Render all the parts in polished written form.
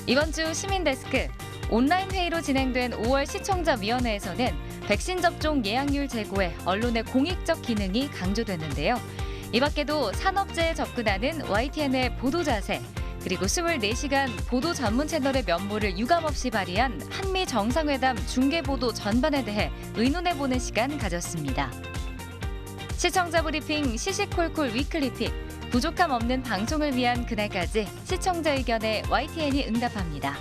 이번 주 시민데스크, 온라인 회의로 진행된 5월 시청자위원회에서는 백신 접종 예약률 제고에 언론의 공익적 기능이 강조됐는데요. 이 밖에도 산업재해에 접근하는 YTN의 보도 자세, 그리고 24시간 보도 전문 채널의 면모를 유감없이 발휘한 한미 정상회담 중계보도 전반에 대해 의논해보는 시간 가졌습니다. 시청자 브리핑 시시콜콜 위클리픽, 부족함 없는 방송을 위한 그날까지 시청자 의견에 YTN이 응답합니다.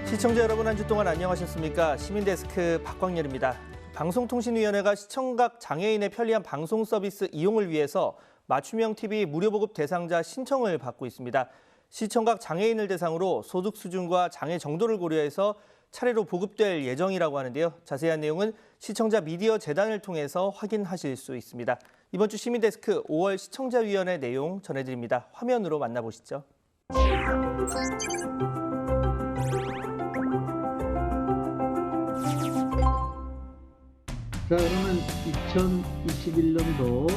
시청자 여러분, 한 주 동안 안녕하셨습니까? 시민데스크 박광렬입니다. 방송통신위원회가 시청각 장애인의 편리한 방송 서비스 이용을 위해서 맞춤형 TV 무료 보급 대상자 신청을 받고 있습니다. 시청각 장애인을 대상으로 소득 수준과 장애 정도를 고려해서 차례로 보급될 예정이라고 하는데요. 자세한 내용은 시청자 미디어 재단을 통해서 확인하실 수 있습니다. 이번 주 시민데스크 5월 시청자위원회 내용 전해드립니다. 화면으로 만나보시죠. 자, 그러면 2021년도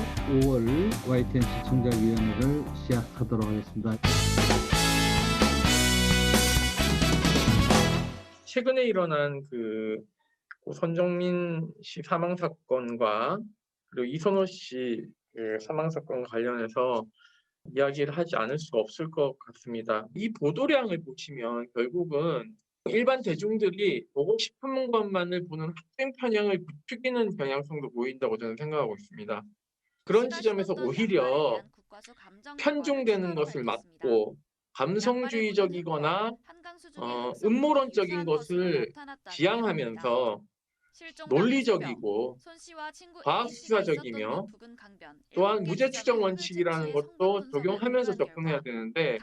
5월 YTN 시청자위원회를 시작하도록 하겠습니다. 최근에 일어난 손정민 씨 사망 사건과 그리고 이선호 씨 사망 사건 관련해서 이야기를 하지 않을 수 없을 것 같습니다. 이 보도량을 보시면 결국은 일반 대중들이 보고 싶은 것만을 보는 확증 편향을 부추기는 경향성도 보인다고 저는 생각하고 있습니다. 그런 지점에서 오히려 편중되는 것을 막고 감성주의적이거나 음모론적인 것을 지향하면서 논리적이고 과학수사적이며 또한 무죄 추정 원칙이라는 것도 적용하면서 접근해야 되는데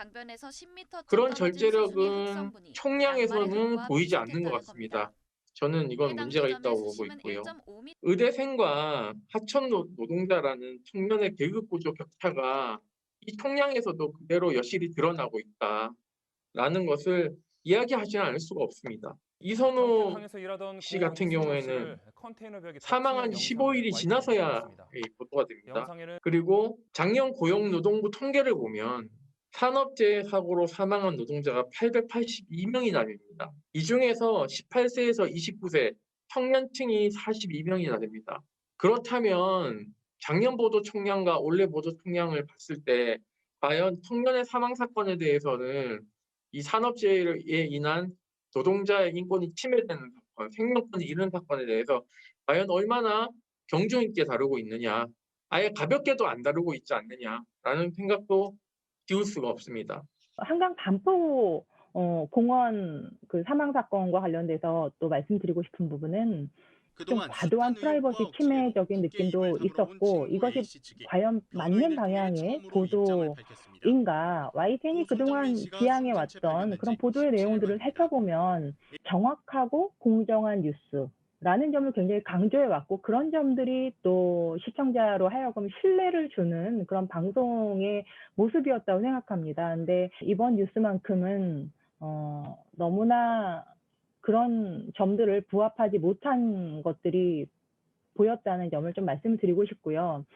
그런 절제력은 총량에서는 보이지 않는 것 같습니다. 저는 이건 문제가 있다고 보고 있고요. 의대생과 하청 노동자라는 청년의 계급 구조 격차가 이 총량에서도 그대로 여실히 드러나고 있다라는 것을 이야기하지는 않을 수가 없습니다. 이선호 씨 같은 경우에는 사망한 지 15일이 지나서야 보도가 됩니다. 그리고 작년 고용노동부 통계를 보면 산업재해 사고로 사망한 노동자가 882명이나 됩니다. 이 중에서 18세에서 29세 청년층이 42명이나 됩니다. 그렇다면 작년 보도 총량과 올해 보도 총량을 봤을 때 과연 청년의 사망 사건에 대해서는 이 산업재해에 인한 노동자의 인권이 침해되는 사건, 생명권이 잃은 사건에 대해서 과연 얼마나 경중 있게 다루고 있느냐, 아예 가볍게도 안 다루고 있지 않느냐라는 생각도 지울 수가 없습니다. 한강 반포 공원 사망 사건과 관련돼서 또 말씀드리고 싶은 부분은 좀 과도한 프라이버시 침해적인 느낌도 있었고, 이것이 과연 맞는 방향의 보도인가? YTN이 그동안 지향해 왔던 그런 보도의 내용들을 살펴보면 정확하고 공정한 뉴스라는 점을 굉장히 강조해 왔고, 그런 점들이 또 시청자로 하여금 신뢰를 주는 그런 방송의 모습이었다고 생각합니다. 근데 이번 뉴스만큼은 너무나 그런 점들을 부합하지 못한 것들이 보였다는 점을 좀 말씀드리고 싶고요.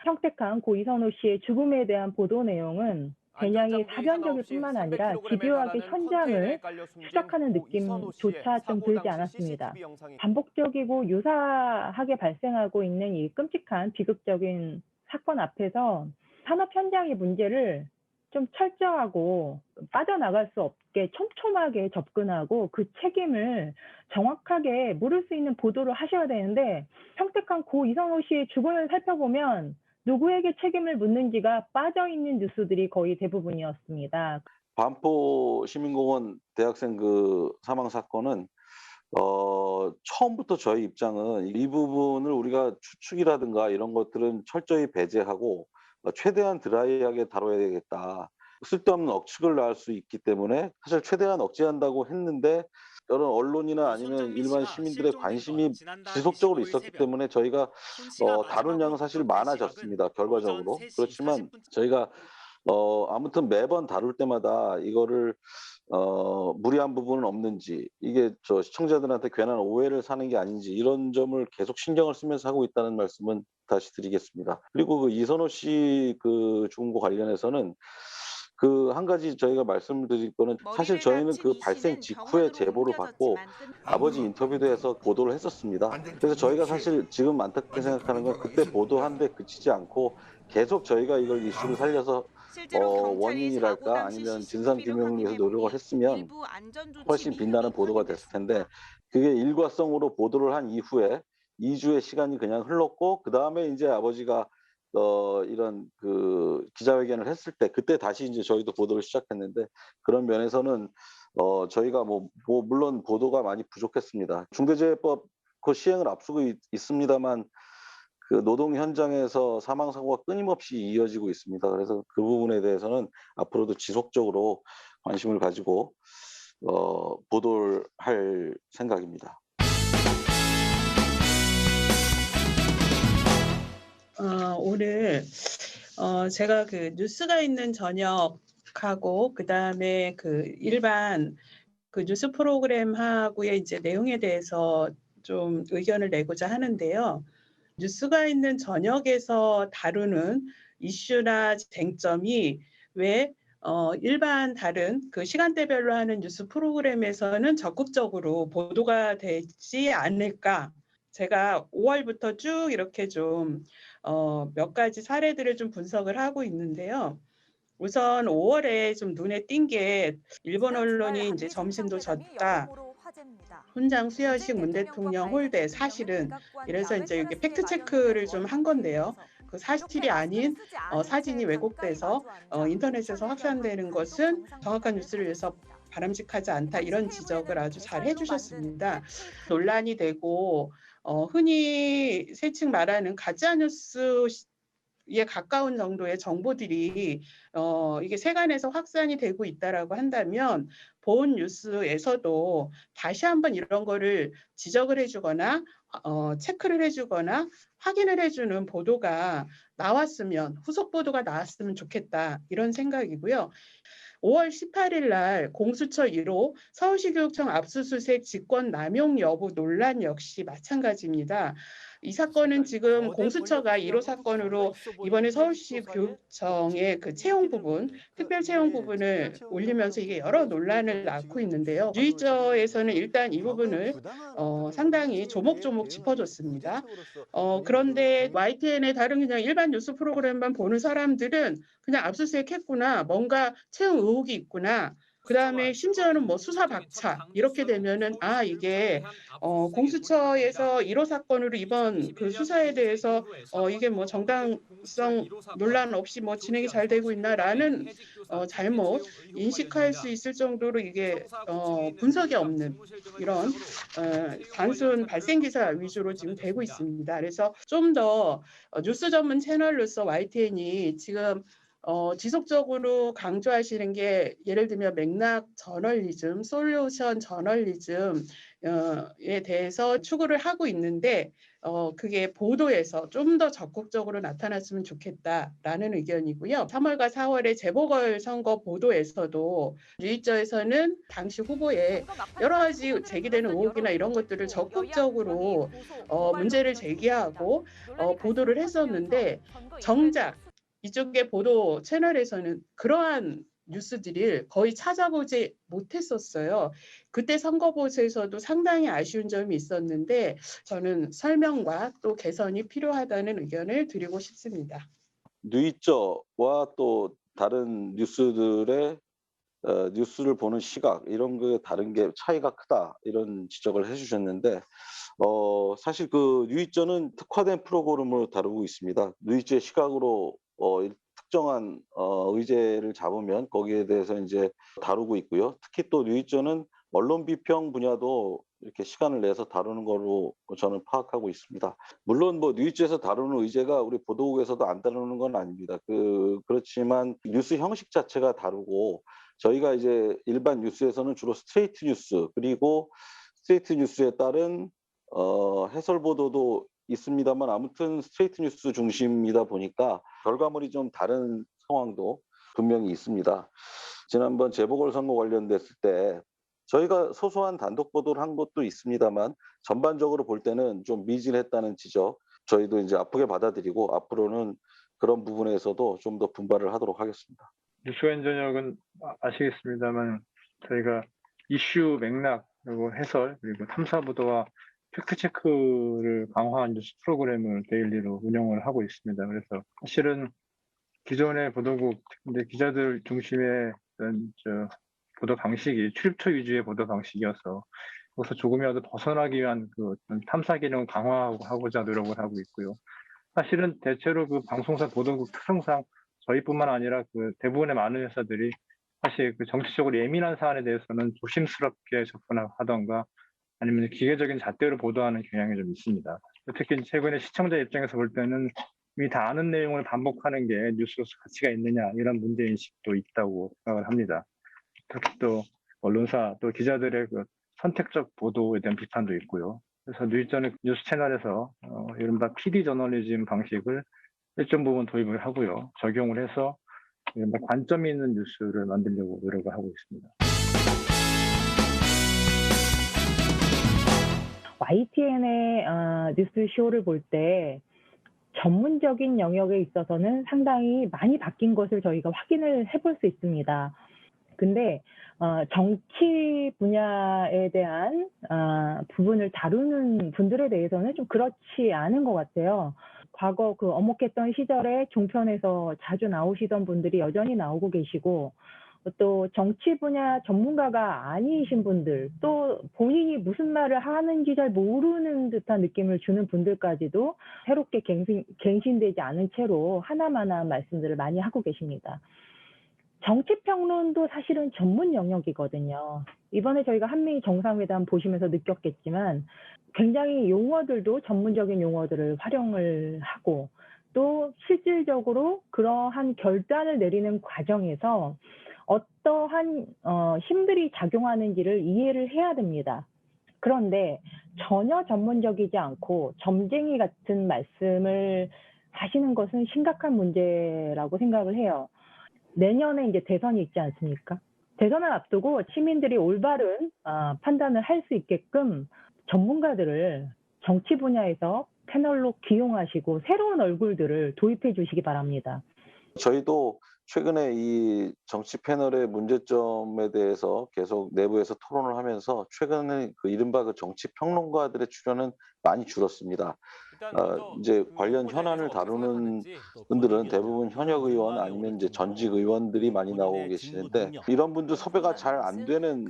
평택한 고 이선호 씨의 죽음에 대한 보도 내용은 굉장히 사변적일 뿐만 아니라 집요하게 현장을 추적하는 느낌조차 좀 들지 않았습니다. 반복적이고 유사하게 발생하고 있는 이 끔찍한 비극적인 사건 앞에서 산업 현장의 문제를 좀 철저하고 빠져나갈 수 없게 촘촘하게 접근하고 그 책임을 정확하게 물을 수 있는 보도를 하셔야 되는데, 평택한 고 이선호 씨의 죽음을 살펴보면 누구에게 책임을 묻는지가 빠져있는 뉴스들이 거의 대부분이었습니다. 반포 시민공원 대학생 사망 사건은 처음부터 저희 입장은 이 부분을 우리가 추측이라든가 이런 것들은 철저히 배제하고 최대한 드라이하게 다뤄야 되겠다. 쓸데없는 억측을 낳을 수 있기 때문에 사실 최대한 억제한다고 했는데 여러 언론이나 아니면 일반 시민들의 관심이 지속적으로 있었기 때문에 저희가 다룬 양은 사실 많아졌습니다. 결과적으로. 그렇지만 저희가 아무튼 매번 다룰 때마다 이거를 무리한 부분은 없는지, 이게 시청자들한테 괜한 오해를 사는 게 아닌지 이런 점을 계속 신경을 쓰면서 하고 있다는 말씀은 다시 드리겠습니다. 그리고 그 이선호 씨 그 죽은 거 관련해서는 그 한 가지 저희가 말씀을 드릴 거는 사실 저희는 그 발생 직후에 제보를 받고 아버지 인터뷰도 해서 보도를 했었습니다. 그래서 저희가 사실 지금 안타깝게 생각하는 건 그때 보도한 데 그치지 않고 계속 저희가 이걸 이슈를 살려서 원인이랄까 아니면 진상규명을 위해서 노력을 했으면 훨씬 빛나는 보도가 됐을 텐데 그게 일과성으로 보도를 한 이후에 2주의 시간이 그냥 흘렀고 그다음에 이제 아버지가 이런 그 기자회견을 했을 때 그때 다시 이제 저희도 보도를 시작했는데 그런 면에서는 저희가 물론 보도가 많이 부족했습니다. 중대재해법 그 시행을 앞두고 있습니다만 그 노동 현장에서 사망 사고가 끊임없이 이어지고 있습니다. 그래서 그 부분에 대해서는 앞으로도 지속적으로 관심을 가지고 보도를 할 생각입니다. 오늘 제가 그 뉴스가 있는 저녁하고 그다음에 그 일반 그 뉴스 프로그램하고의 이제 내용에 대해서 좀 의견을 내고자 하는데요. 뉴스가 있는 저녁에서 다루는 이슈나 쟁점이 왜 일반 다른 그 시간대별로 하는 뉴스 프로그램에서는 적극적으로 보도가 되지 않을까? 제가 5월부터 쭉 이렇게 좀 몇 가지 사례들을 좀 분석을 하고 있는데요. 우선 5월에 좀 눈에 띈 게 일본 언론이 이제 점심도 졌다. 훈장 수여식 문 대통령 홀대 사실은 이래서 이제 이게 팩트 체크를 좀 한 건데요. 그 사실이 아닌 사진이 왜곡돼서 인터넷에서 확산되는 것은 정확한 뉴스를 위해서 바람직하지 않다 이런 지적을 아주 잘 해주셨습니다. 논란이 되고 흔히 세칭 말하는 가짜 뉴스에 가까운 정도의 정보들이 이게 세간에서 확산이 되고 있다라고 한다면 본 뉴스에서도 다시 한번 이런 거를 지적을 해주거나 체크를 해주거나 확인을 해주는 보도가 나왔으면 후속 보도가 나왔으면 좋겠다 이런 생각이고요. 5월 18일 날 공수처 1호 서울시 교육청 압수수색 직권 남용 여부 논란 역시 마찬가지입니다. 이 사건은 지금 공수처가 1호 사건으로 이번에 서울시 교육청의 그 채용 부분, 특별 채용 부분을 올리면서 이게 여러 논란을 낳고 있는데요. 뉴이저에서는 일단 이 부분을 상당히 조목조목 짚어줬습니다. 그런데 YTN의 다른 그냥 일반 뉴스 프로그램만 보는 사람들은 그냥 압수수색했구나, 뭔가 채용 의혹이 있구나. 그다음에 심지어는 뭐 수사 박차 이렇게 되면은 이게 공수처에서 1호 사건으로 이번 그 수사에 대해서 이게 뭐 정당성 논란 없이 뭐 진행이 잘 되고 있나라는 잘못 인식할 수 있을 정도로 이게 분석이 없는 이런 단순 발생 기사 위주로 지금 되고 있습니다. 그래서 좀 더 뉴스 전문 채널로서 YTN이 지금 지속적으로 강조하시는 게 예를 들면 맥락 저널리즘, 솔루션 저널리즘에 대해서 추구를 하고 있는데 그게 보도에서 좀 더 적극적으로 나타났으면 좋겠다라는 의견이고요. 3월과 4월의 재보궐선거 보도에서도 뉴이저에서는 당시 후보에 여러 가지 제기되는 의혹이나 이런 것들을 적극적으로 문제를 제기하고 보도를 했었는데 정작 이쪽의 보도 채널에서는 그러한 뉴스들을 거의 찾아보지 못했었어요. 그때 선거보도에서도 상당히 아쉬운 점이 있었는데 저는 설명과 또 개선이 필요하다는 의견을 드리고 싶습니다. 뉴이저와 또 다른 뉴스들의 뉴스를 보는 시각 이런 게 다른 게 차이가 크다 이런 지적을 해주셨는데 사실 그 뉴이저는 특화된 프로그램으로 다루고 있습니다. 뉴이저의 시각으로 특정한 의제를 잡으면 거기에 대해서 이제 다루고 있고요. 특히 또 뉴이저는 언론 비평 분야도 이렇게 시간을 내서 다루는 거로 저는 파악하고 있습니다. 물론 뭐 뉴이저에서 다루는 의제가 우리 보도국에서도 안 다루는 건 아닙니다. 그렇지만 뉴스 형식 자체가 다르고 저희가 이제 일반 뉴스에서는 주로 스트레이트 뉴스 그리고 스트레이트 뉴스에 따른 해설 보도도 있습니다만 아무튼 스트레이트 뉴스 중심이다 보니까 결과물이 좀 다른 상황도 분명히 있습니다. 지난번 재보궐선거 관련됐을 때 저희가 소소한 단독 보도를 한 것도 있습니다만 전반적으로 볼 때는 좀 미진했다는 지적, 저희도 이제 아프게 받아들이고 앞으로는 그런 부분에서도 좀 더 분발을 하도록 하겠습니다. 뉴스와인 저녁은 아시겠습니다만 저희가 이슈 맥락 그리고 해설 그리고 탐사 보도와 팩트 체크를 강화한 뉴스 프로그램을 데일리로 운영을 하고 있습니다. 그래서 사실은 기존의 보도국 근데 기자들 중심의 보도 방식이 출입처 위주의 보도 방식이어서 거기서 조금이라도 벗어나기 위한 그 탐사 기능을 강화하고자 노력을 하고 있고요. 사실은 대체로 그 방송사 보도국 특성상 저희뿐만 아니라 그 대부분의 많은 회사들이 사실 그 정치적으로 예민한 사안에 대해서는 조심스럽게 접근하던가 아니면 기계적인 잣대로 보도하는 경향이 좀 있습니다. 특히 최근에 시청자 입장에서 볼 때는 이미 다 아는 내용을 반복하는 게 뉴스로서 가치가 있느냐 이런 문제인식도 있다고 생각을 합니다. 특히 또 언론사 또 기자들의 그 선택적 보도에 대한 비판도 있고요. 그래서 뉴이전의 뉴스 채널에서 이른바 PD 저널리즘 방식을 일정 부분 도입을 하고요. 적용을 해서 이른바 관점이 있는 뉴스를 만들려고 노력을 하고 있습니다. YTN의 뉴스쇼를 볼 때 전문적인 영역에 있어서는 상당히 많이 바뀐 것을 저희가 확인을 해볼 수 있습니다. 근데 정치 분야에 대한 부분을 다루는 분들에 대해서는 좀 그렇지 않은 것 같아요. 과거 그 어목했던 시절에 종편에서 자주 나오시던 분들이 여전히 나오고 계시고 또 정치 분야 전문가가 아니신 분들 또 본인이 무슨 말을 하는지 잘 모르는 듯한 느낌을 주는 분들까지도 새롭게 갱신되지 않은 채로 하나마나 말씀들을 많이 하고 계십니다. 정치평론도 사실은 전문 영역이거든요. 이번에 저희가 한미 정상회담 보시면서 느꼈겠지만 굉장히 용어들도 전문적인 용어들을 활용을 하고 또 실질적으로 그러한 결단을 내리는 과정에서 어떠한 힘들이 작용하는지를 이해를 해야 됩니다. 그런데 전혀 전문적이지 않고 점쟁이 같은 말씀을 하시는 것은 심각한 문제라고 생각을 해요. 내년에 이제 대선이 있지 않습니까? 대선을 앞두고 시민들이 올바른 판단을 할 수 있게끔 전문가들을 정치 분야에서 패널로 기용하시고 새로운 얼굴들을 도입해 주시기 바랍니다. 저희도 최근에 이 정치 패널의 문제점에 대해서 계속 내부에서 토론을 하면서 최근에 그 이른바 그 정치 평론가들의 출연은 많이 줄었습니다. 이제 관련 현안을 다루는 분들은 대부분 현역 의원 아니면 이제 전직 의원들이 많이 나오고 계시는데 이런 분들 섭외가 잘 안 되는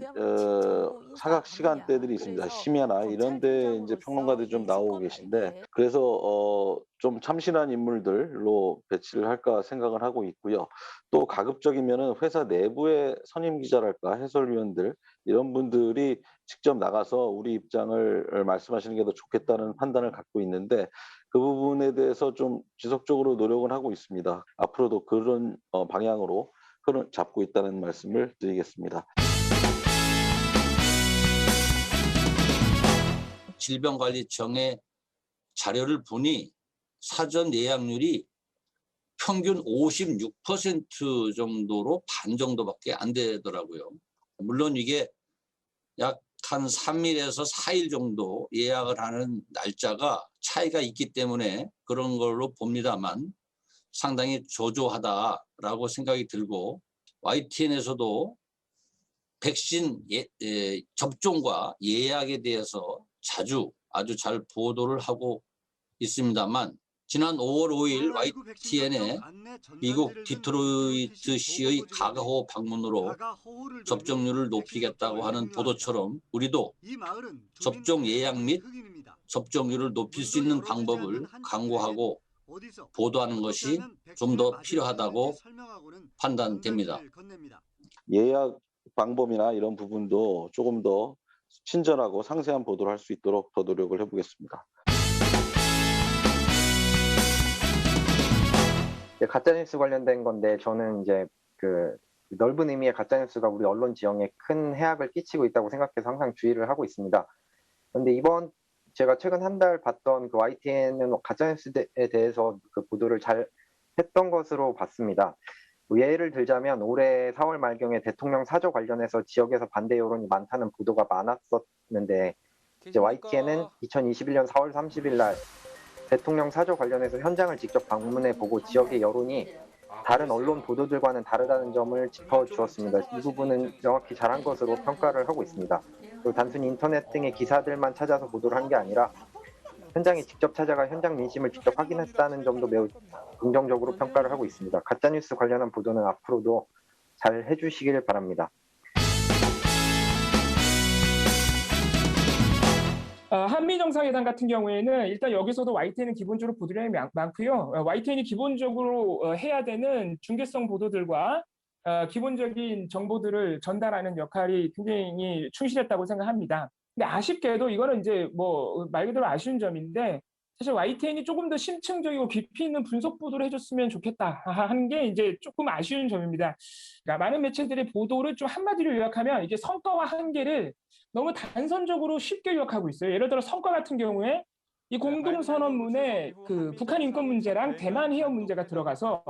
사각 시간대들이 있습니다. 심야나 이런 데 이제 평론가들이 좀 나오고 계신데 그래서 좀 참신한 인물들로 배치를 할까 생각을 하고 있고요. 또 가급적이면은 회사 내부의 선임 기자랄까 해설위원들 이런 분들이 직접 나가서 우리 입장을 말씀하시는 게 더 좋겠다는 판단을 갖고 있는데 그 부분에 대해서 좀 지속적으로 노력을 하고 있습니다. 앞으로도 그런 방향으로 흐름 잡고 있다는 말씀을 드리겠습니다. 질병관리청의 자료를 보니 사전 예약률이 평균 56% 정도로 반 정도밖에 안 되더라고요. 물론 이게 약 한 3일에서 4일 정도 예약을 하는 날짜가 차이가 있기 때문에 그런 걸로 봅니다만 상당히 저조하다라고 생각이 들고 YTN에서도 백신 접종과 예약에 대해서 아주 잘 보도를 하고 있습니다만 지난 5월 5일 YTN에 미국 디트로이트시의 가가호 방문으로 접종률을 높이겠다고 하는 보도처럼 우리도 접종 예약 및 접종률을 높일 수 있는 방법을 강구하고 보도하는 것이 좀 더 필요하다고 판단됩니다. 예약 방법이나 이런 부분도 조금 더 친절하고 상세한 보도를 할 수 있도록 더 노력을 해보겠습니다. 가짜뉴스 관련된 건데 저는 이제 그 넓은 의미의 가짜뉴스가 우리 언론 지형에 큰 해악을 끼치고 있다고 생각해서 항상 주의를 하고 있습니다. 그런데 이번 제가 최근 한 달 봤던 그 YTN은 가짜뉴스에 대해서 그 보도를 잘 했던 것으로 봤습니다. 예를 들자면 올해 4월 말경에 대통령 사저 관련해서 지역에서 반대 여론이 많다는 보도가 많았었는데 이제 YTN은 2021년 4월 30일 날 대통령 사저 관련해서 현장을 직접 방문해 보고 지역의 여론이 다른 언론 보도들과는 다르다는 점을 짚어주었습니다. 이 부분은 명확히 잘한 것으로 평가를 하고 있습니다. 또 단순히 인터넷 등의 기사들만 찾아서 보도를 한 게 아니라 현장에 직접 찾아가 현장 민심을 직접 확인했다는 점도 매우 긍정적으로 평가를 하고 있습니다. 가짜뉴스 관련한 보도는 앞으로도 잘 해주시길 바랍니다. 한미 정상회담 같은 경우에는 일단 여기서도 YTN은 기본적으로 보도량이 많고요. YTN이 기본적으로 해야 되는 중계성 보도들과 기본적인 정보들을 전달하는 역할이 굉장히 충실했다고 생각합니다. 근데 아쉽게도 이거는 이제 뭐 말 그대로 아쉬운 점인데 사실 YTN이 조금 더 심층적이고 깊이 있는 분석 보도를 해줬으면 좋겠다 하는 게 이제 조금 아쉬운 점입니다. 그러니까 많은 매체들의 보도를 좀 한마디로 요약하면 이게 성과와 한계를 너무 단선적으로 쉽게 요약하고 있어요. 예를 들어 성과 같은 경우에 이 공동선언문에 그 북한 인권 문제랑 대만 해협 문제가 들어가서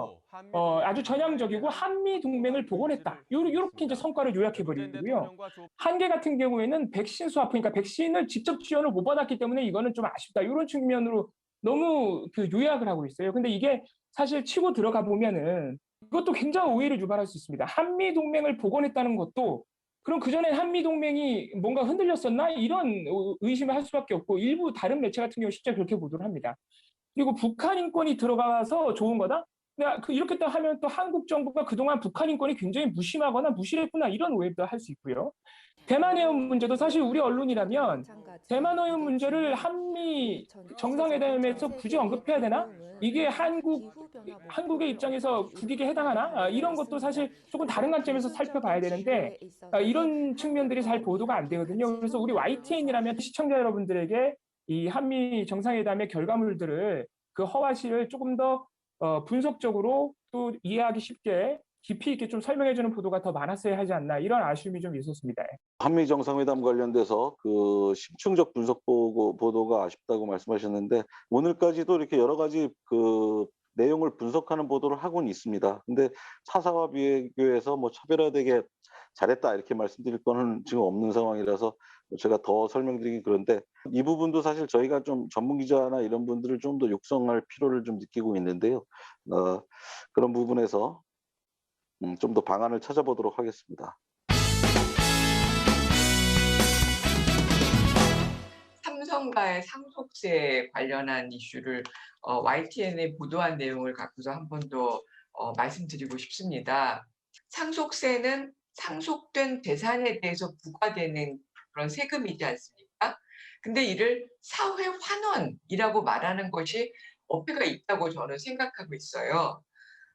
아주 전향적이고 한미 동맹을 복원했다. 이렇게 이제 성과를 요약해 버리고요. 한계 같은 경우에는 백신 수합, 그러니까 백신을 직접 지원을 못 받았기 때문에 이거는 좀 아쉽다. 이런 측면으로 너무 그 요약을 하고 있어요. 근데 이게 사실 치고 들어가 보면은 이것도 굉장히 오해를 유발할 수 있습니다. 한미 동맹을 복원했다는 것도 그럼 그전에 한미동맹이 뭔가 흔들렸었나? 이런 의심을 할 수밖에 없고 일부 다른 매체 같은 경우 실제 그렇게 보도를 합니다. 그리고 북한 인권이 들어가서 좋은 거다? 이렇게 또 하면 또 한국 정부가 그동안 북한 인권이 굉장히 무심하거나 무시했구나 이런 오해도 할 수 있고요. 대만 해협 문제도 사실 우리 언론이라면 대만 해협 문제를 한미 정상회담에서 굳이 언급해야 되나? 이게 한국의 입장에서 국익에 해당하나? 이런 것도 사실 조금 다른 관점에서 살펴봐야 되는데 이런 측면들이 잘 보도가 안 되거든요. 그래서 우리 YTN이라면 시청자 여러분들에게 이 한미 정상회담의 결과물들을 그 허와시를 조금 더 분석적으로 또 이해하기 쉽게 깊이 있게 좀 설명해주는 보도가 더 많았어야 하지 않나 이런 아쉬움이 좀 있었습니다. 한미 정상회담 관련돼서 그 심층적 분석 보도가 아쉽다고 말씀하셨는데 오늘까지도 이렇게 여러 가지 그 내용을 분석하는 보도를 하고는 있습니다. 근데 사사와 비교해서 뭐 차별화되게 잘했다 이렇게 말씀드릴 거는 지금 없는 상황이라서 제가 더 설명드리긴 그런데 이 부분도 사실 저희가 좀 전문 기자나 이런 분들을 좀 더 육성할 필요를 좀 느끼고 있는데요. 그런 부분에서 좀 더 방안을 찾아보도록 하겠습니다. 삼성과의 상속세 관련한 이슈를 YTN에 보도한 내용을 갖고서 한 번 더 말씀드리고 싶습니다. 상속세는 상속된 재산에 대해서 부과되는 그런 세금이지 않습니까? 근데 이를 사회환원이라고 말하는 것이 어폐가 있다고 저는 생각하고 있어요.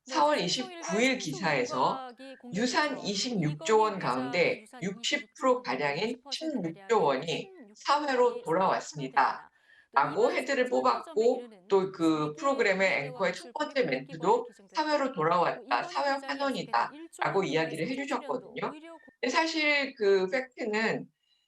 4월 29일 기사에서 유산 26조 원 가운데 60%가량인 16조 원이 사회로 돌아왔습니다. 라고 헤드를 뽑았고 또 그 프로그램의 앵커의 첫 번째 멘트도 사회로 돌아왔다, 사회 환원이다 라고 이야기를 해주셨거든요. 근데 사실 그 팩트는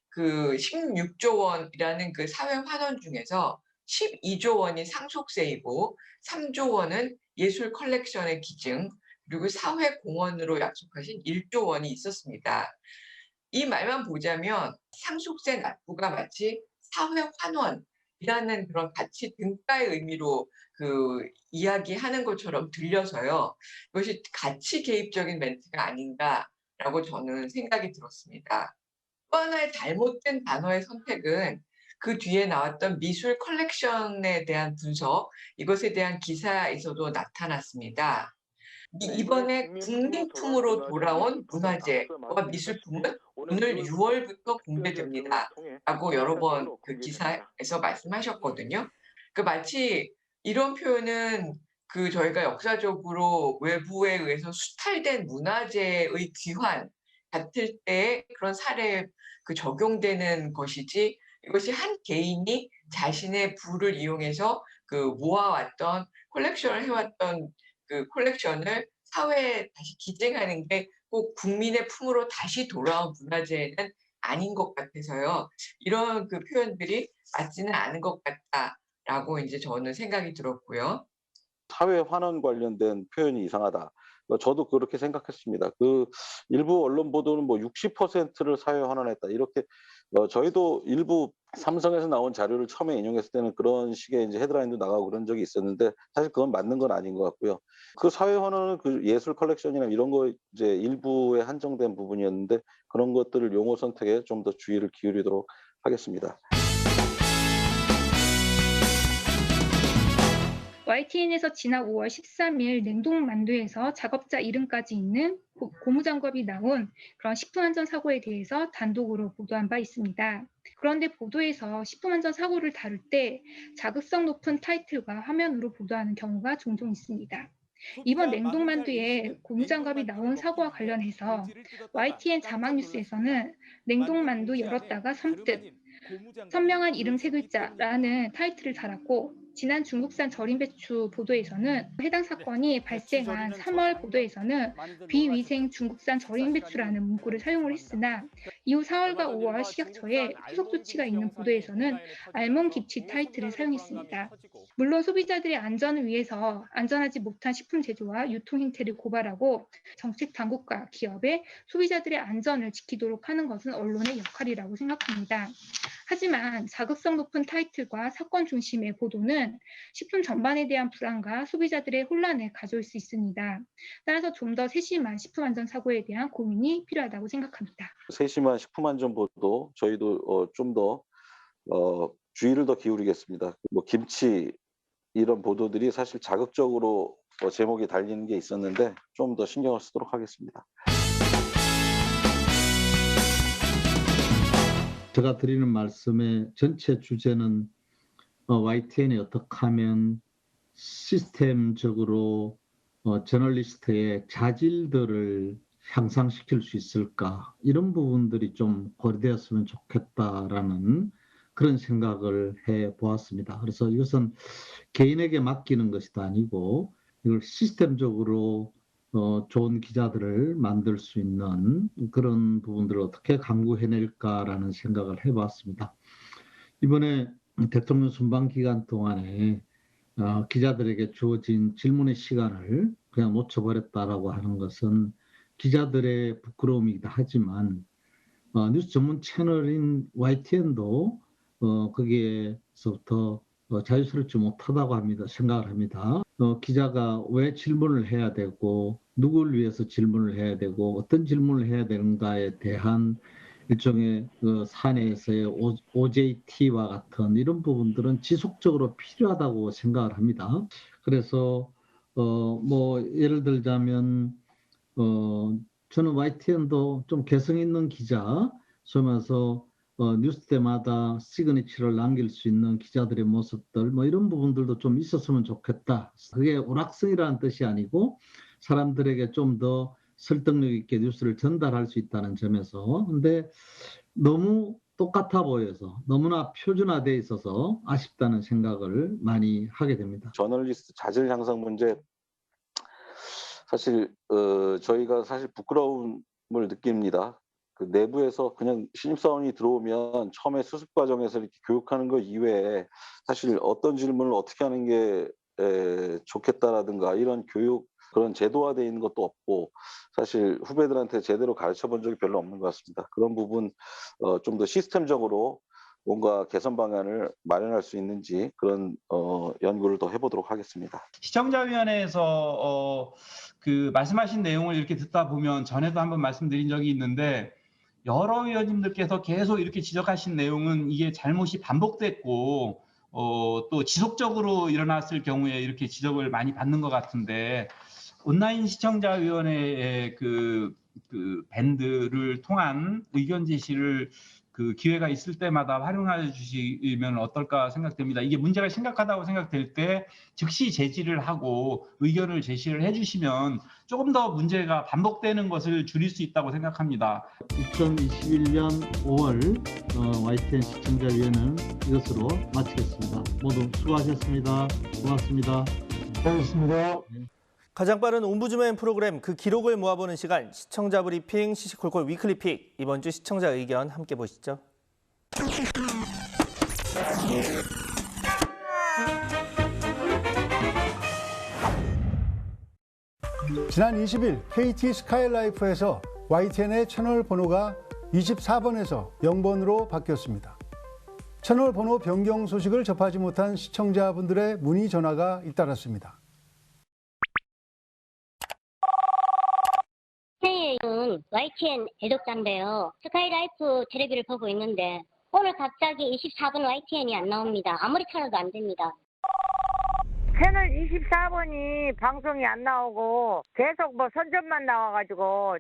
그 16조 원이라는 그 사회 환원 중에서 12조 원이 상속세이고 3조 원은 예술 컬렉션의 기증 그리고 사회 공헌으로 약속하신 1조 원이 있었습니다. 이 말만 보자면 상속세 납부가 마치 사회 환원이라는 그런 가치 등가의 의미로 그 이야기하는 것처럼 들려서요. 이것이 가치 개입적인 멘트가 아닌가라고 저는 생각이 들었습니다. 또 하나의 잘못된 단어의 선택은 그 뒤에 나왔던 미술 컬렉션에 대한 분석, 이것에 대한 기사에서도 나타났습니다. 이번에 국민품으로 돌아온 문화재와 미술품은 오늘 6월부터 공개됩니다. 라고 여러 번 그 기사에서 말씀하셨거든요. 그 마치 이런 표현은 그 저희가 역사적으로 외부에 의해서 수탈된 문화재의 귀환 같을 때의 그런 사례에 그 적용되는 것이지 이것이 한 개인이 자신의 부를 이용해서 그 모아왔던 컬렉션을 해왔던 그 컬렉션을 사회에 다시 기증하는 게 꼭 국민의 품으로 다시 돌아온 문화재는 아닌 것 같아서요. 이런 그 표현들이 맞지는 않은 것 같다라고 이제 저는 생각이 들었고요. 사회 환원 관련된 표현이 이상하다. 저도 그렇게 생각했습니다. 그 일부 언론 보도는 뭐 60%를 사회 환원했다 이렇게 저희도 일부 삼성에서 나온 자료를 처음에 인용했을 때는 그런 식의 이제 헤드라인도 나가고 그런 적이 있었는데 사실 그건 맞는 건 아닌 것 같고요. 그 사회 환원은 그 예술 컬렉션이나 이런 거 이제 일부에 한정된 부분이었는데 그런 것들을 용어 선택에 좀 더 주의를 기울이도록 하겠습니다. YTN에서 지난 5월 13일 냉동만두에서 작업자 이름까지 있는 고무장갑이 나온 그런 식품안전사고에 대해서 단독으로 보도한 바 있습니다. 그런데 보도에서 식품안전사고를 다룰 때 자극성 높은 타이틀과 화면으로 보도하는 경우가 종종 있습니다. 이번 냉동만두에 고무장갑이 나온 사고와 관련해서 YTN 자막뉴스에서는 냉동만두 열었다가 섬뜩 선명한 이름 3글자라는 타이틀을 달았고 지난 중국산 절임 배추 보도에서는 해당 사건이 발생한 3월 보도에서는 비위생 중국산 절임 배추라는 문구를 사용을 했으나 이후 4월과 5월 식약처에 후속 조치가 있는 보도에서는 알몸 기치 타이틀을 사용했습니다. 물론 소비자들의 안전을 위해서 안전하지 못한 식품 제조와 유통 행태를 고발하고 정책 당국과 기업의 소비자들의 안전을 지키도록 하는 것은 언론의 역할이라고 생각합니다. 하지만 자극성 높은 타이틀과 사건 중심의 보도는 식품 전반에 대한 불안과 소비자들의 혼란을 가져올 수 있습니다. 따라서 좀 더 세심한 식품안전사고에 대한 고민이 필요하다고 생각합니다. 세심한 식품안전 보도 저희도 좀 더 주의를 더 기울이겠습니다. 뭐 김치 이런 보도들이 사실 자극적으로 제목이 달리는 게 있었는데 좀 더 신경을 쓰도록 하겠습니다. 제가 드리는 말씀의 전체 주제는 YTN이 어떻게 하면 시스템적으로 저널리스트의 자질들을 향상시킬 수 있을까 이런 부분들이 좀 고려되었으면 좋겠다라는 그런 생각을 해보았습니다. 그래서 이것은 개인에게 맡기는 것이 아니고 이걸 시스템적으로 좋은 기자들을 만들 수 있는 그런 부분들을 어떻게 강구해낼까라는 생각을 해봤습니다. 이번에 대통령 순방 기간 동안에 기자들에게 주어진 질문의 시간을 그냥 놓쳐버렸다라고 하는 것은 기자들의 부끄러움이기도 하지만 뉴스 전문 채널인 YTN도 거기에서부터 자유스럽지 못하다고 생각을 합니다. 기자가 왜 질문을 해야 되고 누구를 위해서 질문을 해야 되고 어떤 질문을 해야 되는가에 대한 일종의 사내에서의 OJT와 같은 이런 부분들은 지속적으로 필요하다고 생각을 합니다. 그래서 뭐 예를 들자면 저는 YTN도 좀 개성 있는 기자, 소위 말해서 뉴스 때마다 시그니처를 남길 수 있는 기자들의 모습들 뭐 이런 부분들도 좀 있었으면 좋겠다. 그게 오락성이라는 뜻이 아니고 사람들에게 좀 더 설득력 있게 뉴스를 전달할 수 있다는 점에서 근데 너무 똑같아 보여서 너무나 표준화되어 있어서 아쉽다는 생각을 많이 하게 됩니다. 저널리스트 자질 향상 문제 사실 저희가 사실 부끄러움을 느낍니다. 그 내부에서 그냥 신입사원이 들어오면 처음에 수습 과정에서 이렇게 교육하는 것 이외에 사실 어떤 질문을 어떻게 하는 게 좋겠다라든가 이런 교육 그런 제도화되어 있는 것도 없고 사실 후배들한테 제대로 가르쳐 본 적이 별로 없는 것 같습니다. 그런 부분 좀 더 시스템적으로 뭔가 개선 방안을 마련할 수 있는지 그런 연구를 더 해보도록 하겠습니다. 시청자위원회에서 그 말씀하신 내용을 이렇게 듣다 보면 전에도 한번 말씀드린 적이 있는데 여러 위원님들께서 계속 이렇게 지적하신 내용은 이게 잘못이 반복됐고 또 지속적으로 일어났을 경우에 이렇게 지적을 많이 받는 것 같은데 온라인 시청자위원회의 그 밴드를 통한 의견 제시를 그 기회가 있을 때마다 활용해 주시면 어떨까 생각됩니다. 이게 문제가 심각하다고 생각될 때 즉시 제지를 하고 의견을 제시를 해주시면 조금 더 문제가 반복되는 것을 줄일 수 있다고 생각합니다. 2021년 5월 YTN 시청자위원회는 이것으로 마치겠습니다. 모두 수고하셨습니다. 고맙습니다. 고맙습니다. 가장 빠른 옴부즈맨 프로그램 그 기록을 모아보는 시간 시청자 브리핑 시시콜콜 위클리픽 이번 주 시청자 의견 함께 보시죠. 지난 20일 KT 스카이라이프에서 YTN의 채널 번호가 24번에서 0번으로 바뀌었습니다. 채널 번호 변경 소식을 접하지 못한 시청자분들의 문의 전화가 잇따랐습니다. 저는 YTN 애독자인데요. 스카이라이프 텔레비를 보고 있는데 오늘 갑자기 24번 YTN이 안 나옵니다. 아무리 찾아도 안 됩니다. 채널 24번이 방송이 안 나오고 계속 뭐 선전만 나와가지고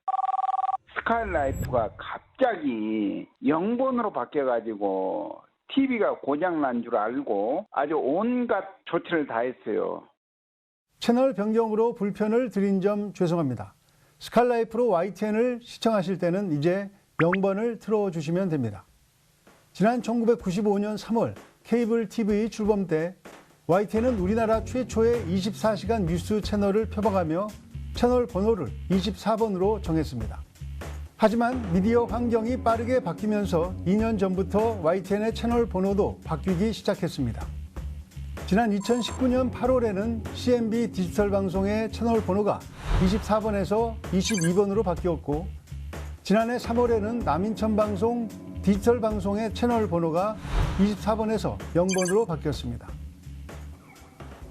스카이라이프가 갑자기 0번으로 바뀌어가지고 TV가 고장난 줄 알고 아주 온갖 조치를 다 했어요. 채널 변경으로 불편을 드린 점 죄송합니다. 스카이라이프로 YTN을 시청하실 때는 이제 0번을 틀어주시면 됩니다. 지난 1995년 3월 케이블 TV 출범 때 YTN은 우리나라 최초의 24시간 뉴스 채널을 표방하며 채널 번호를 24번으로 정했습니다. 하지만 미디어 환경이 빠르게 바뀌면서 2년 전부터 YTN의 채널 번호도 바뀌기 시작했습니다. 지난 2019년 8월에는 CNB 디지털 방송의 채널 번호가 24번에서 22번으로 바뀌었고, 지난해 3월에는 남인천 방송 디지털 방송의 채널 번호가 24번에서 0번으로 바뀌었습니다.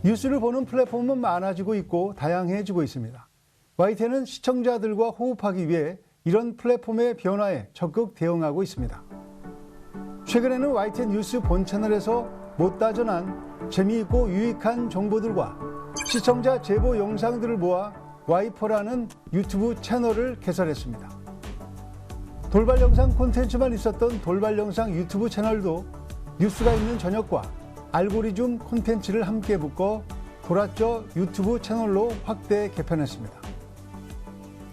뉴스를 보는 플랫폼은 많아지고 있고 다양해지고 있습니다. YTN은 시청자들과 호흡하기 위해 이런 플랫폼의 변화에 적극 대응하고 있습니다. 최근에는 YTN 뉴스 본 채널에서 못다 전한 재미있고 유익한 정보들과 시청자 제보 영상들을 모아 와이퍼라는 유튜브 채널을 개설했습니다. 돌발 영상 콘텐츠만 있었던 돌발 영상 유튜브 채널도 뉴스가 있는 저녁과 알고리즘 콘텐츠를 함께 묶어 돌았죠 유튜브 채널로 확대 개편했습니다.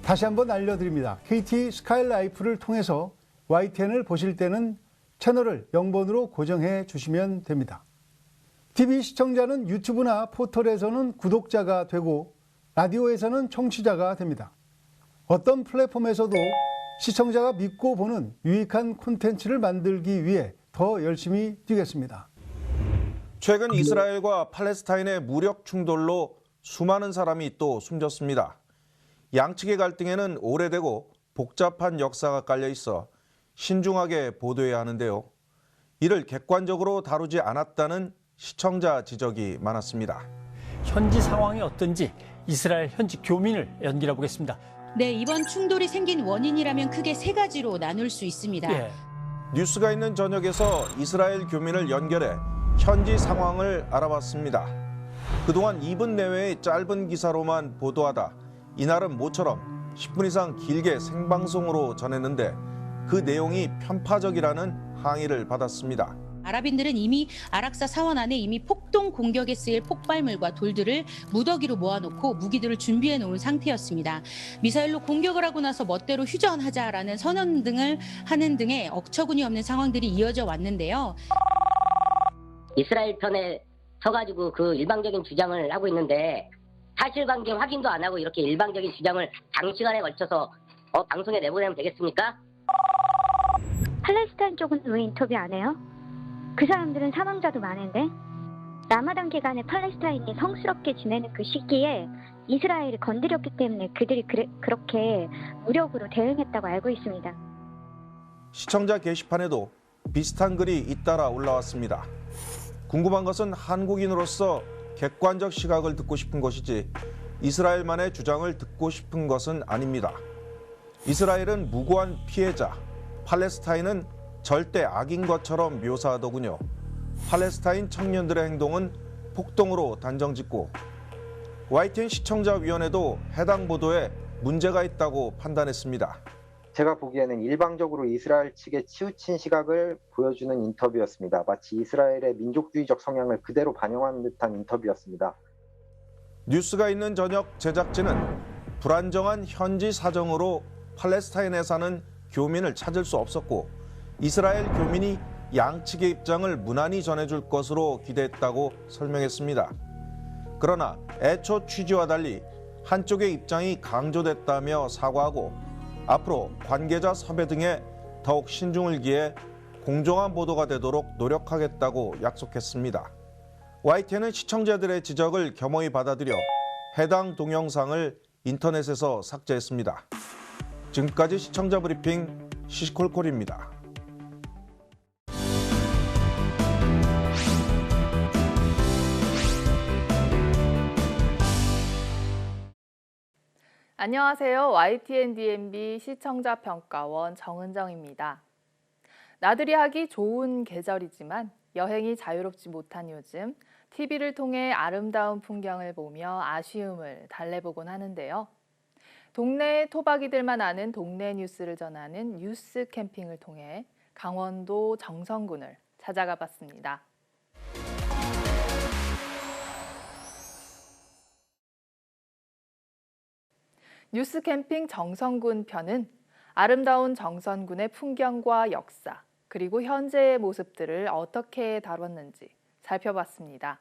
다시 한번 알려드립니다. KT 스카이라이프를 통해서 YTN을 보실 때는 채널을 0번으로 고정해 주시면 됩니다. TV 시청자는 유튜브나 포털에서는 구독자가 되고 라디오에서는 청취자가 됩니다. 어떤 플랫폼에서도 시청자가 믿고 보는 유익한 콘텐츠를 만들기 위해 더 열심히 뛰겠습니다. 최근 이스라엘과 팔레스타인의 무력 충돌로 수많은 사람이 또 숨졌습니다. 양측의 갈등에는 오래되고 복잡한 역사가 깔려 있어 신중하게 보도해야 하는데요. 이를 객관적으로 다루지 않았다는 시청자 지적이 많았습니다. 현지 상황이 어떤지 이스라엘 현지 교민을 연결해 보겠습니다. 네, 이번 충돌이 생긴 원인이라면 크게 세 가지로 나눌 수 있습니다. 예. 뉴스가 있는 저녁에서 이스라엘 교민을 연결해 현지 상황을 알아봤습니다. 그동안 2분 내외의 짧은 기사로만 보도하다 이날은 모처럼 10분 이상 길게 생방송으로 전했는데 그 내용이 편파적이라는 항의를 받았습니다. 아랍인들은 이미 아락사 사원 안에 이미 폭동 공격에 쓰일 폭발물과 돌들을 무더기로 모아놓고 무기들을 준비해 놓은 상태였습니다. 미사일로 공격을 하고 나서 멋대로 휴전하자라는 선언 등을 하는 등의 억처구니 없는 상황들이 이어져 왔는데요. 이스라엘 편에 서가지고 그 일방적인 주장을 하고 있는데 사실관계 확인도 안 하고 이렇게 일방적인 주장을 장시간에 걸쳐서 방송에 내보내면 되겠습니까? 팔레스타인 쪽은 왜 인터뷰 안 해요? 그 사람들은 사망자도 많은데 라마단 기간에 팔레스타인이 성스럽게 지내는 그 시기에 이스라엘이 건드렸기 때문에 그들이 그렇게 무력으로 대응했다고 알고 있습니다. 시청자 게시판에도 비슷한 글이 잇따라 올라왔습니다. 궁금한 것은 한국인으로서 객관적 시각을 듣고 싶은 것이지 이스라엘만의 주장을 듣고 싶은 것은 아닙니다. 이스라엘은 무고한 피해자, 팔레스타인은 절대 악인 것처럼 묘사하더군요. 팔레스타인 청년들의 행동은 폭동으로 단정짓고 YTN 시청자위원회도 해당 보도에 문제가 있다고 판단했습니다. 제가 보기에는 일방적으로 이스라엘 측에 치우친 시각을 보여주는 인터뷰였습니다. 마치 이스라엘의 민족주의적 성향을 그대로 반영한 듯한 인터뷰였습니다. 뉴스가 있는 저녁 제작진은 불안정한 현지 사정으로 팔레스타인에 사는 교민을 찾을 수 없었고 이스라엘 교민이 양측의 입장을 무난히 전해줄 것으로 기대했다고 설명했습니다. 그러나 애초 취지와 달리 한쪽의 입장이 강조됐다며 사과하고 앞으로 관계자 섭외 등에 더욱 신중을 기해 공정한 보도가 되도록 노력하겠다고 약속했습니다. YTN은 시청자들의 지적을 겸허히 받아들여 해당 동영상을 인터넷에서 삭제했습니다. 지금까지 시청자 브리핑 시시콜콜입니다. 안녕하세요. YTN DMB 시청자 평가원 정은정입니다. 나들이 하기 좋은 계절이지만 여행이 자유롭지 못한 요즘 TV를 통해 아름다운 풍경을 보며 아쉬움을 달래보곤 하는데요. 동네 토박이들만 아는 동네 뉴스를 전하는 뉴스 캠핑을 통해 강원도 정선군을 찾아가 봤습니다. 뉴스 캠핑 정선군 편은 아름다운 정선군의 풍경과 역사, 그리고 현재의 모습들을 어떻게 다뤘는지 살펴봤습니다.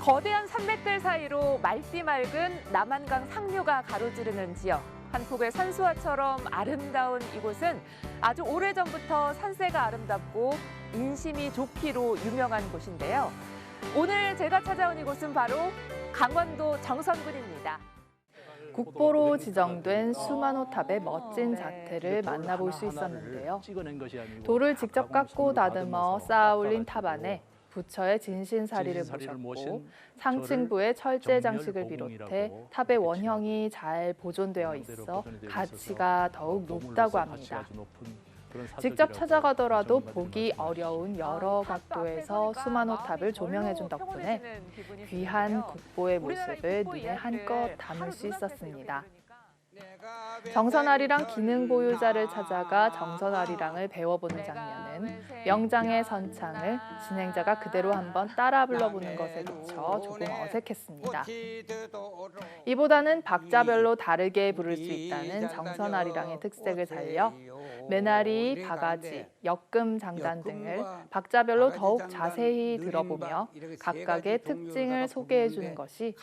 거대한 산맥들 사이로 맑디 맑은 남한강 상류가 가로지르는 지역. 한 폭의 산수화처럼 아름다운 이곳은 아주 오래전부터 산세가 아름답고 인심이 좋기로 유명한 곳인데요. 오늘 제가 찾아온 이곳은 바로 강원도 정선군입니다. 국보로 지정된 수만호탑의 멋진 자태를 만나볼 수 있었는데요. 돌을 직접 깎고 다듬어 쌓아 올린 탑 안에 부처의 진신사리를 모셨고 상층부의 철제 장식을 비롯해 탑의 원형이 잘 보존되어 있어 가치가 더욱 높다고 합니다. 직접 찾아가더라도 보기 어려운 여러 각도에서 수만호탑을 조명해준 덕분에 귀한 국보의 모습을 눈에 한껏 담을 수 있었습니다. 정선아리랑 기능 보유자를 찾아가 정선아리랑을 배워보는 장면은 명장의 선창을 진행자가 그대로 한번 따라 불러보는 것에 그쳐 조금 어색했습니다. 이보다는 박자별로 다르게 부를 수 있다는 정선아리랑의 특색을 살려 메나리, 바가지, 역금, 장단 등을 박자별로 더욱 자세히 들어보며 각각의 특징을 소개해주는 것이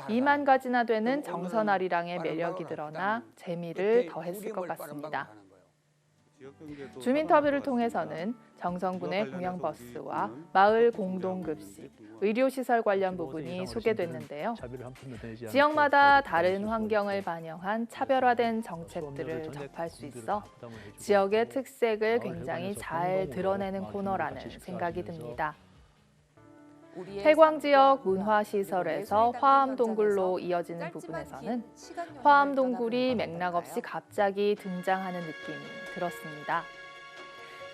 2만 가지나 되는 정선아리랑의 매력이 드러나 재미를 더했을 것 같습니다. 주민터뷰를 통해서는 정선군의 공영버스와 마을 공동급식, 의료시설 관련 부분이 소개됐는데요. 지역마다 다른 환경을 반영한 차별화된 정책들을 접할 수 있어 지역의 특색을 굉장히 잘 드러내는 코너라는 생각이 듭니다. 해광 지역 문화시설에서 화암동굴로 이어지는 부분에서는 화암동굴이 맥락 없이 갑자기 등장하는 느낌이 들었습니다.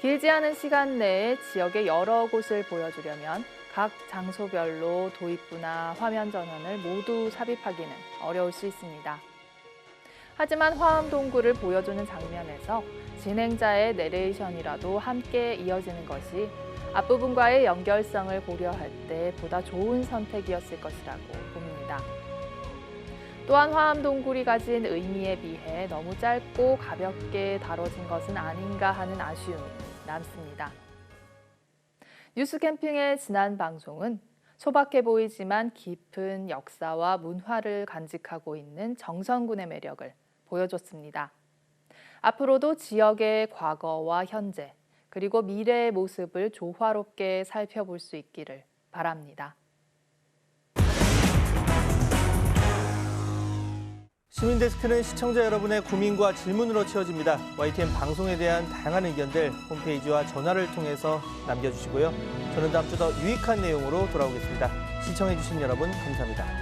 길지 않은 시간 내에 지역의 여러 곳을 보여주려면 각 장소별로 도입부나 화면 전원을 모두 삽입하기는 어려울 수 있습니다. 하지만 화암동굴을 보여주는 장면에서 진행자의 내레이션이라도 함께 이어지는 것이 앞부분과의 연결성을 고려할 때 보다 좋은 선택이었을 것이라고 봅니다. 또한 화암동굴이 가진 의미에 비해 너무 짧고 가볍게 다뤄진 것은 아닌가 하는 아쉬움이 남습니다. 뉴스 캠핑의 지난 방송은 소박해 보이지만 깊은 역사와 문화를 간직하고 있는 정선군의 매력을 보여줬습니다. 앞으로도 지역의 과거와 현재, 그리고 미래의 모습을 조화롭게 살펴볼 수 있기를 바랍니다. 시민데스크는 시청자 여러분의 고민과 질문으로 채워집니다. YTN 방송에 대한 다양한 의견들 홈페이지와 전화를 통해서 남겨주시고요. 저는 다음 주 더 유익한 내용으로 돌아오겠습니다. 시청해주신 여러분 감사합니다.